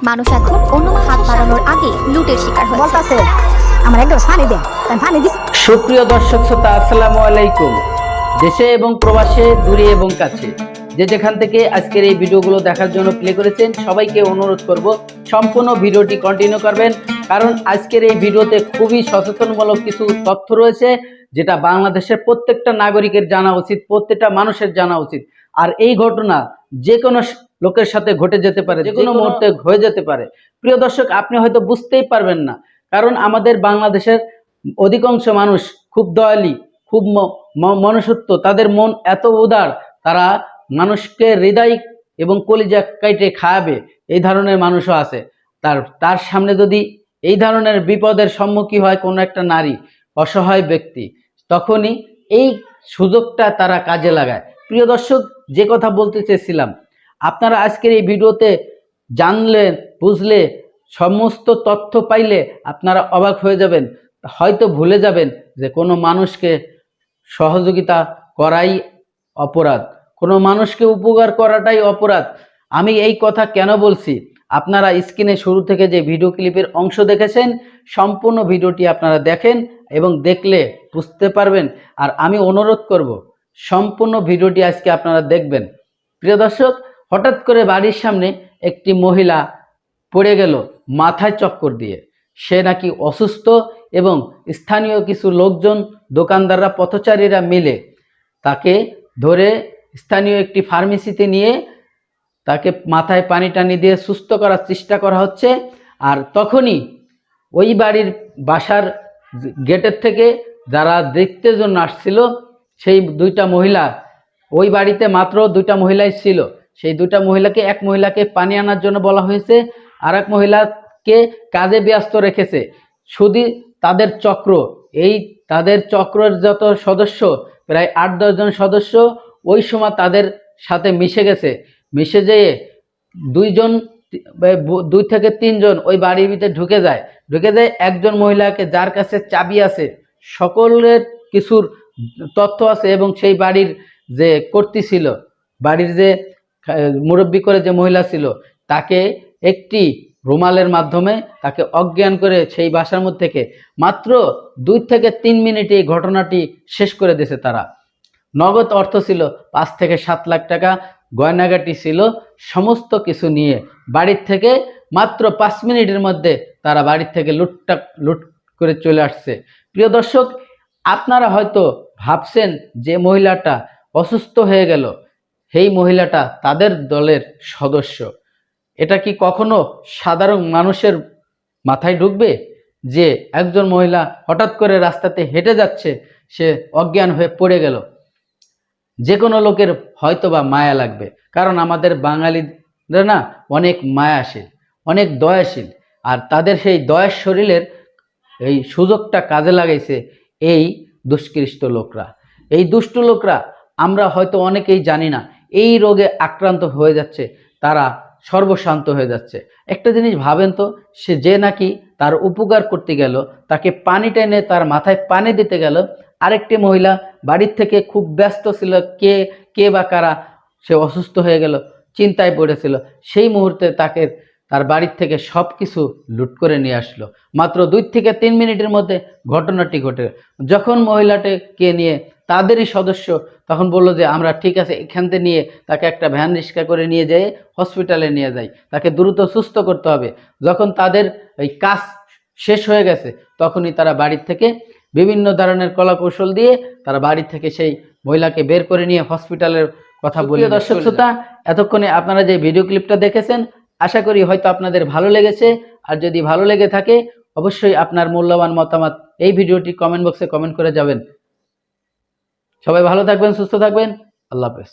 মানুষ এখন অন্য হাত বাড়ানোর আগে লুটের শিকার হয়েছে। বলতাছে আমার একদম পানি দেন, তাই পানি দিস। সুপ্রিয় দর্শক শ্রোতা, আসসালামু আলাইকুম। দেশে এবং প্রবাসে, দূরে এবং কাছে, যে যেখান থেকে আজকের এই ভিডিওগুলো দেখার জন্য প্লে করেছেন, সবাইকে অনুরোধ করব সম্পূর্ণ ভিডিওটি কন্টিনিউ করবেন, কারণ আজকের এই ভিডিওতে খুবই সচেতনমূলক কিছু তথ্য রয়েছে, যেটা বাংলাদেশের প্রত্যেকটা নাগরিকের জানা উচিত, প্রত্যেকটা মানুষের জানা উচিত। আর এই ঘটনা যে কোনো লোকের সাথে ঘটে যেতে পারে, যে কোনো মুহূর্তে হয়ে যেতে পারে। প্রিয় দর্শক, আপনি হয়তো বুঝতেই পারবেন না, কারণ আমাদের বাংলাদেশের অধিকাংশ মানুষ খুব দয়ালু, খুব মনুষ্যত্ব, তাদের মন এত উদার, তারা মানুষকে হৃদয় এবং কলিজা কাইটে খাওয়াবে, এই ধরনের মানুষও আছে। তার সামনে যদি এই ধরনের বিপদের সম্মুখীন হয় কোনো একটা নারী, অসহায় ব্যক্তি, তখনই এই সুযোগটা তারা কাজে লাগায়। প্রিয় দর্শক, যে কথা বলতে চেয়েছিলাম, আপনারা আজকের এই ভিডিওতে জানলে, বুঝলে, সমস্ত তথ্য পাইলে আপনারা অবাক হয়ে যাবেন, হয়তো ভুলে যাবেন যে কোনো মানুষকে সহযোগিতা করাই অপরাধ, কোনো মানুষকে উপকার করাটাই অপরাধ। আমি এই কথা কেন বলছি, আপনারা স্ক্রিনে শুরু থেকে যে ভিডিও ক্লিপের অংশ দেখেছেন, সম্পূর্ণ ভিডিওটি আপনারা দেখেন এবং দেখলে বুঝতে পারবেন। আর আমি অনুরোধ করব সম্পূর্ণ ভিডিওটি আজকে আপনারা দেখবেন। প্রিয় দর্শক, হঠাৎ করে বাড়ির সামনে একটি মহিলা পড়ে গেল মাথায় চক্কর দিয়ে। সে নাকি অসুস্থ এবং স্থানীয় কিছু লোকজন, দোকানদাররা, পথচারীরা মিলে তাকে ধরে স্থানীয় একটি ফার্মেসিতে নিয়ে তাকে মাথায় পানি টানি দিয়ে সুস্থ করার চেষ্টা করা হচ্ছে। আর তখনই ওই বাড়ির বাসার গেটের থেকে যারা দেখতে জন্য আসছিল, সেই দুইটা মহিলা, ওই বাড়িতে মাত্র দুইটা মহিলাই ছিল, সেই দুইটা মহিলাকে, এক মহিলাকে পানি আনার জন্য বলা হয়েছে, আর এক মহিলাকে কাজে ব্যস্ত রেখেছে। শুধু তাদের চক্র, এই তাদের চক্রের যত সদস্য, প্রায় 8-10 জন সদস্য ওই সময় তাদের সাথে মিশে গেছে। মিশে যেয়ে 2 থেকে 3 জন ওই বাড়ির ভিতরে ঢুকে যায়। একজন মহিলাকে, যার কাছে চাবি আছে, সকলের কিছুর তথ্য আছে, এবং সেই বাড়ির যে কর্ত্রী ছিল, বাড়ির যে মুরব্বী করে যে মহিলা ছিল, তাকে একটি রুমালের মাধ্যমে তাকে অজ্ঞান করে সেই বাসার মধ্যে থেকে মাত্র 2 থেকে 3 মিনিটে এই ঘটনাটি শেষ করে দিয়েছে তারা। নগদ অর্থ ছিল 5 থেকে 7 লাখ টাকা, গয়নাগাটি ছিল, সমস্ত কিছু নিয়ে বাড়ির থেকে মাত্র 5 মিনিটের মধ্যে তারা বাড়ির থেকে লুট করে চলে আসছে। প্রিয় দর্শক, আপনারা হয়তো ভাবছেন যে মহিলাটা অসুস্থ হয়ে গেল, সেই মহিলাটা তাদের দলের সদস্য। এটা কি কখনো সাধারণ মানুষের মাথায় ঢুকবে যে একজন মহিলা হঠাৎ করে রাস্তাতে হেঁটে যাচ্ছে, সে অজ্ঞান হয়ে পড়ে গেল? যে কোনো লোকের হয়তোবা মায়া লাগবে, কারণ আমাদের বাঙালিরা না অনেক মায়াশীল, অনেক দয়াশীল। আর তাদের সেই দয়ার শরীরের এই সুযোগটা কাজে লাগাইছে এই দুষ্কৃষ্ট লোকরা। এই দুষ্ট লোকরা, আমরা হয়তো অনেকেই জানি না, এই রোগে আক্রান্ত হয়ে যাচ্ছে, তারা সর্বশান্ত হয়ে যাচ্ছে। একটা জিনিস ভাবেন তো, সে যে নাকি তার উপকার করতে গেল, তাকে পানি টেনে তার মাথায় পানি দিতে গেল, আরেকটি মহিলা বাড়ির থেকে খুব ব্যস্ত ছিল, কে বা কারা, সে অসুস্থ হয়ে গেল, চিন্তায় পড়েছিল, সেই মুহূর্তে তাকে তার বাড়ির থেকে সব কিছু লুট করে নিয়ে আসলো। মাত্র 2 থেকে 3 মিনিটের মধ্যে ঘটনাটি ঘটে। যখন মহিলাটিকে নিয়ে তাদেরই সদস্য তখন বললো যে আমরা ঠিক আছে, এখান থেকে নিয়ে তাকে একটা ভ্যান রিক্সা করে নিয়ে যেয়ে হসপিটালে নিয়ে যাই, তাকে দ্রুত সুস্থ করতে হবে। যখন তাদের এই কাজ শেষ হয়ে গেছে, তখনই তারা বাড়ির থেকে বিভিন্ন ধরনের কলাকৌশল দিয়ে তারা বাড়ি থেকে সেই মহিলাকে বের করে নিয়ে হসপিটালের কথা বলে। দর্শক শ্রোতা, এতক্ষণে আপনারা যে ভিডিও ক্লিপটা দেখেছেন, আশা করি হয়তো আপনাদের ভালো লেগেছে। আর যদি ভালো লেগে থাকে, অবশ্যই আপনার মূল্যবান মতামত এই ভিডিওটি কমেন্ট বক্সে কমেন্ট করে যাবেন। সবাই ভালো থাকবেন, সুস্থ থাকবেন। আল্লাহ হাফেজ।